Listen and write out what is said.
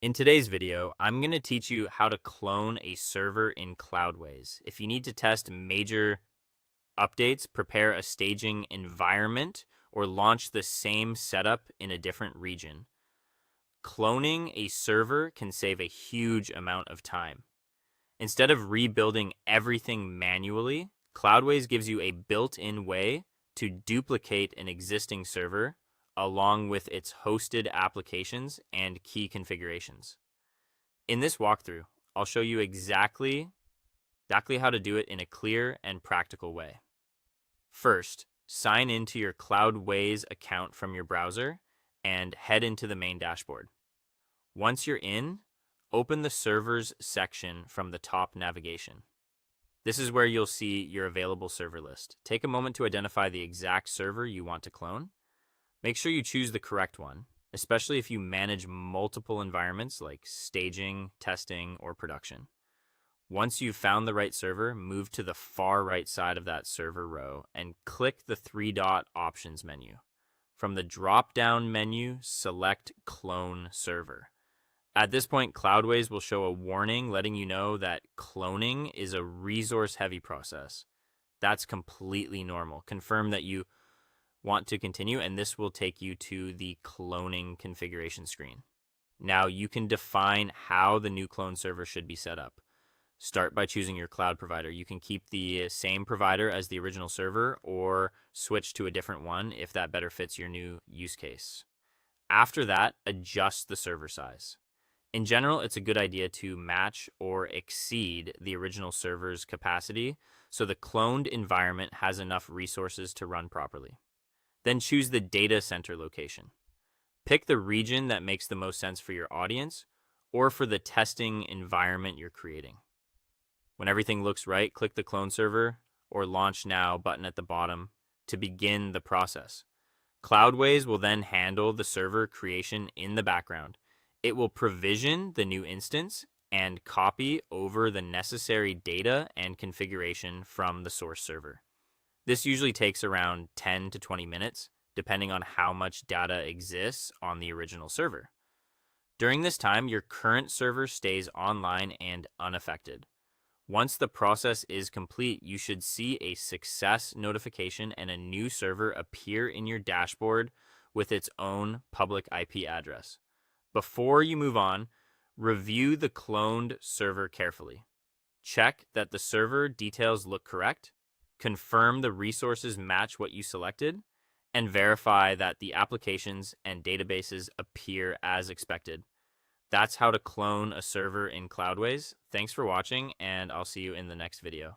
In today's video, I'm going to teach you how to clone a server in Cloudways. If you need to test major updates, prepare a staging environment, or launch the same setup in a different region, cloning a server can save a huge amount of time. Instead of rebuilding everything manually, Cloudways gives you a built-in way to duplicate an existing server along with its hosted applications and key configurations. In this walkthrough, I'll show you exactly how to do it in a clear and practical way. First, sign into your Cloudways account from your browser and head into the main dashboard. Once you're in, open the servers section from the top navigation. This is where you'll see your available server list. Take a moment to identify the exact server you want to clone. Make sure you choose the correct one, especially if you manage multiple environments like staging, testing, or production. Once you've found the right server, move to the far right side of that server row and click the three-dot options menu. From the drop-down menu, select Clone Server. At this point, Cloudways will show a warning letting you know that cloning is a resource-heavy process. That's completely normal. Confirm that you want to continue, and this will take you to the cloning configuration screen. Now you can define how the new clone server should be set up. Start by choosing your cloud provider. You can keep the same provider as the original server or switch to a different one if that better fits your new use case. After that, adjust the server size. In general, it's a good idea to match or exceed the original server's capacity so the cloned environment has enough resources to run properly. Then choose the data center location. Pick the region that makes the most sense for your audience or for the testing environment you're creating. When everything looks right, click the clone server or launch now button at the bottom to begin the process. Cloudways will then handle the server creation in the background. It will provision the new instance and copy over the necessary data and configuration from the source server. This usually takes around 10 to 20 minutes, depending on how much data exists on the original server. During this time, your current server stays online and unaffected. Once the process is complete, you should see a success notification and a new server appear in your dashboard with its own public IP address. Before you move on, review the cloned server carefully. Check that the server details look correct, confirm the resources match what you selected, and verify that the applications and databases appear as expected. That's how to clone a server in Cloudways. Thanks for watching, and I'll see you in the next video.